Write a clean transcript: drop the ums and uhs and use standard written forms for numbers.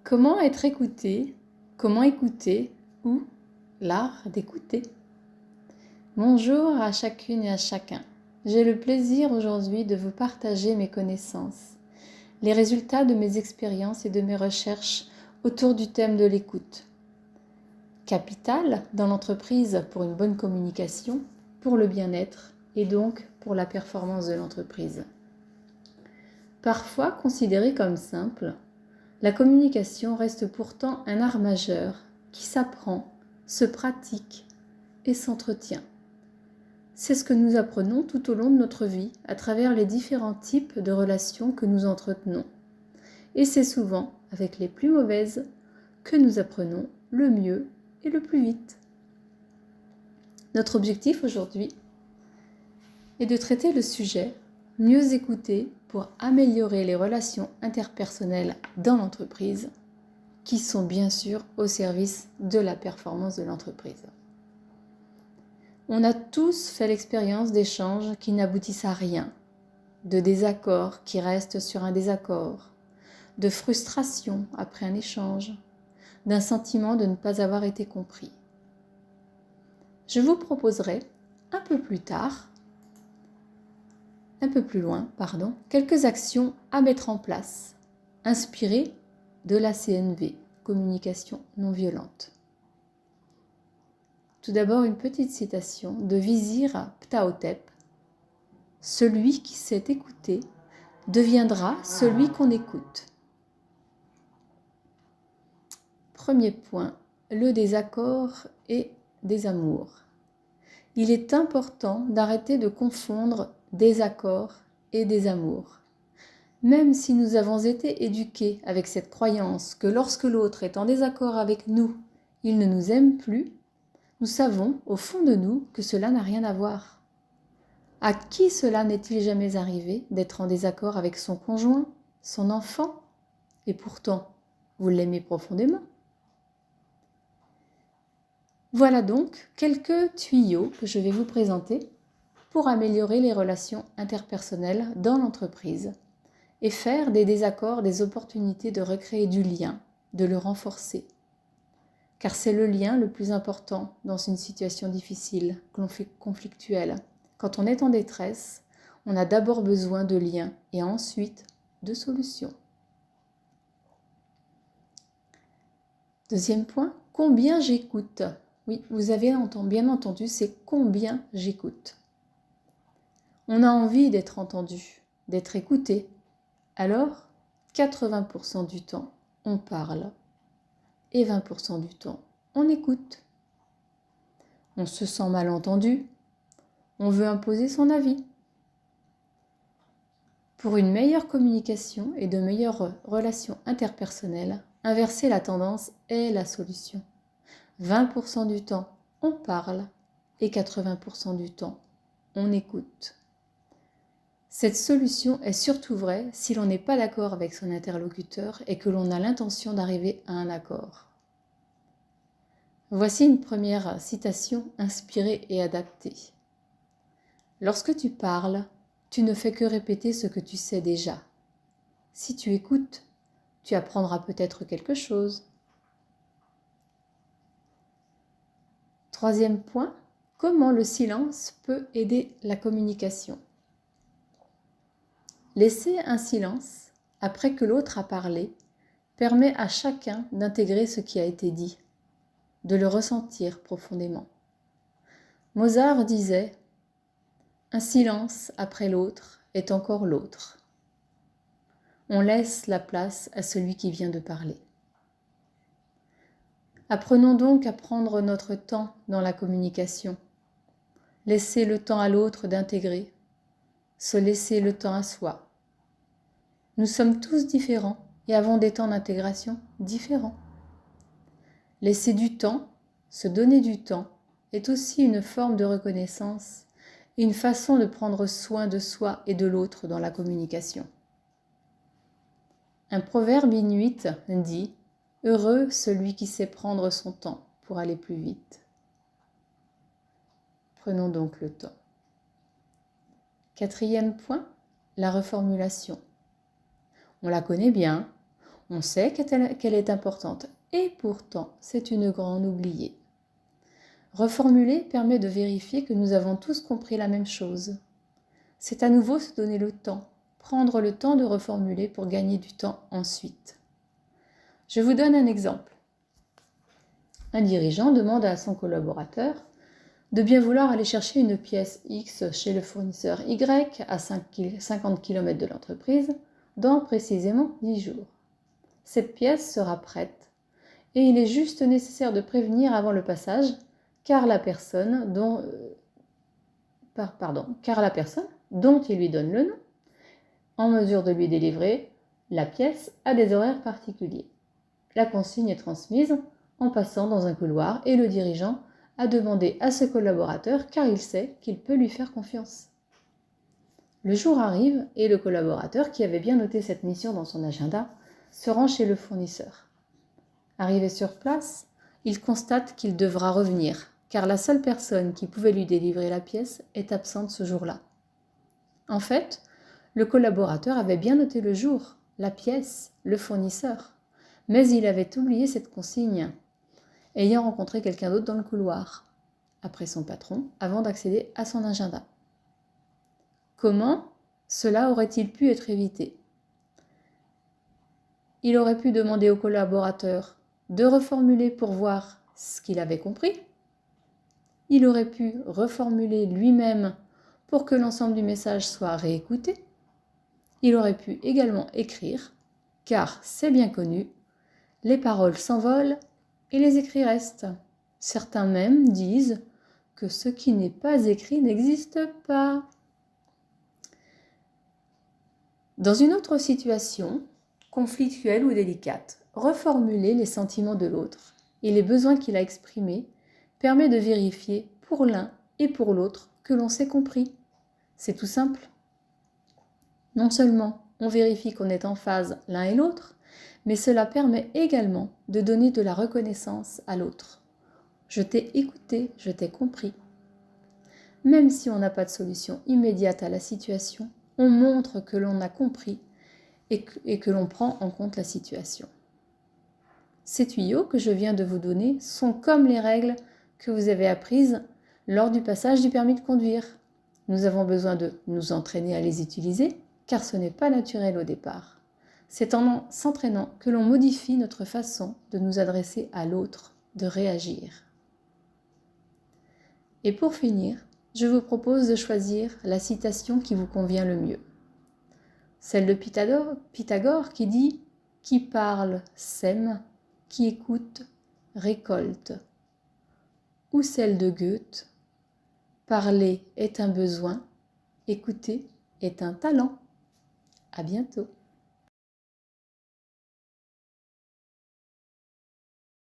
Comment être écouté? Comment écouter? Ou l'art d'écouter? Bonjour à chacune et à chacun. J'ai le plaisir aujourd'hui de vous partager mes connaissances, les résultats de mes expériences et de mes recherches autour du thème de l'écoute. Capital dans l'entreprise pour une bonne communication, pour le bien-être et donc pour la performance de l'entreprise. Parfois considérée comme simple, la communication reste pourtant un art majeur qui s'apprend, se pratique et s'entretient. C'est ce que nous apprenons tout au long de notre vie à travers les différents types de relations que nous entretenons. Et c'est souvent avec les plus mauvaises que nous apprenons le mieux et le plus vite. Notre objectif aujourd'hui est de traiter le sujet « Mieux écouter pour améliorer les relations interpersonnelles dans l'entreprise » qui sont bien sûr au service de la performance de l'entreprise. On a tous fait l'expérience d'échanges qui n'aboutissent à rien, de désaccords qui restent sur un désaccord, de frustration après un échange, d'un sentiment de ne pas avoir été compris. Je vous proposerai un peu plus loin, quelques actions à mettre en place, inspirées de la CNV, communication non violente. Tout d'abord, une petite citation de Vizir Ptahhotep. « Celui qui sait écouter deviendra celui qu'on écoute. » Premier point, le désaccord et désamour. Il est important d'arrêter de confondre désaccord et désamour. Même si nous avons été éduqués avec cette croyance que lorsque l'autre est en désaccord avec nous, il ne nous aime plus, nous savons au fond de nous que cela n'a rien à voir. À qui cela n'est-il jamais arrivé d'être en désaccord avec son conjoint, son enfant? Et pourtant, vous l'aimez profondément. Voilà donc quelques tuyaux que je vais vous présenter pour améliorer les relations interpersonnelles dans l'entreprise et faire des désaccords des opportunités de recréer du lien, de le renforcer. Car c'est le lien le plus important dans une situation difficile, conflictuelle. Quand on est en détresse, on a d'abord besoin de liens et ensuite de solutions. Deuxième point, combien j'écoute? Oui, vous avez bien entendu, c'est combien j'écoute. On a envie d'être entendu, d'être écouté. Alors, 80% du temps, on parle et 20% du temps, on écoute. On se sent mal entendu, on veut imposer son avis. Pour une meilleure communication et de meilleures relations interpersonnelles, inverser la tendance est la solution. 20% du temps, on parle et 80% du temps, on écoute. Cette solution est surtout vraie si l'on n'est pas d'accord avec son interlocuteur et que l'on a l'intention d'arriver à un accord. Voici une première citation inspirée et adaptée. Lorsque tu parles, tu ne fais que répéter ce que tu sais déjà. Si tu écoutes, tu apprendras peut-être quelque chose. Troisième point, comment le silence peut aider la communication? Laisser un silence après que l'autre a parlé permet à chacun d'intégrer ce qui a été dit, de le ressentir profondément. Mozart disait « Un silence après l'autre est encore l'autre ». On laisse la place à celui qui vient de parler. Apprenons donc à prendre notre temps dans la communication. Laisser le temps à l'autre d'intégrer, se laisser le temps à soi. Nous sommes tous différents et avons des temps d'intégration différents. Laisser du temps, se donner du temps, est aussi une forme de reconnaissance et une façon de prendre soin de soi et de l'autre dans la communication. Un proverbe inuit dit « Heureux celui qui sait prendre son temps pour aller plus vite ». Prenons donc le temps. Quatrième point, la reformulation. On la connaît bien, On sait qu'elle est importante et pourtant c'est une grande oubliée. Reformuler permet de vérifier que nous avons tous compris la même chose. C'est à nouveau se donner le temps, prendre le temps de reformuler pour gagner du temps ensuite. Je vous donne un exemple. Un dirigeant demande à son collaborateur de bien vouloir aller chercher une pièce X chez le fournisseur Y à 50 km de l'entreprise dans précisément 10 jours. Cette pièce sera prête et il est juste nécessaire de prévenir avant le passage car la personne dont il lui donne le nom, en mesure de lui délivrer la pièce a des horaires particuliers. La consigne est transmise en passant dans un couloir et le dirigeant a demandé à ce collaborateur car il sait qu'il peut lui faire confiance. Le jour arrive et le collaborateur, qui avait bien noté cette mission dans son agenda, se rend chez le fournisseur. Arrivé sur place, il constate qu'il devra revenir car la seule personne qui pouvait lui délivrer la pièce est absente ce jour-là. En fait, le collaborateur avait bien noté le jour, la pièce, le fournisseur, mais il avait oublié cette consigne, ayant rencontré quelqu'un d'autre dans le couloir, après son patron, avant d'accéder à son agenda. Comment cela aurait-il pu être évité ? Il aurait pu demander au collaborateur de reformuler pour voir ce qu'il avait compris. Il aurait pu reformuler lui-même pour que l'ensemble du message soit réécouté. Il aurait pu également écrire, car c'est bien connu, les paroles s'envolent et les écrits restent. Certains même disent que ce qui n'est pas écrit n'existe pas. Dans une autre situation, conflictuelle ou délicate, reformuler les sentiments de l'autre et les besoins qu'il a exprimés permet de vérifier pour l'un et pour l'autre que l'on s'est compris. C'est tout simple. Non seulement on vérifie qu'on est en phase l'un et l'autre, mais cela permet également de donner de la reconnaissance à l'autre. Je t'ai écouté, je t'ai compris. Même si on n'a pas de solution immédiate à la situation, on montre que l'on a compris et que l'on prend en compte la situation. Ces tuyaux que je viens de vous donner sont comme les règles que vous avez apprises lors du passage du permis de conduire. Nous avons besoin de nous entraîner à les utiliser, car ce n'est pas naturel au départ. C'est en s'entraînant que l'on modifie notre façon de nous adresser à l'autre, de réagir. Et pour finir, je vous propose de choisir la citation qui vous convient le mieux. Celle de Pythagore qui dit « Qui parle sème, qui écoute récolte ». Ou celle de Goethe « Parler est un besoin, écouter est un talent ». À bientôt.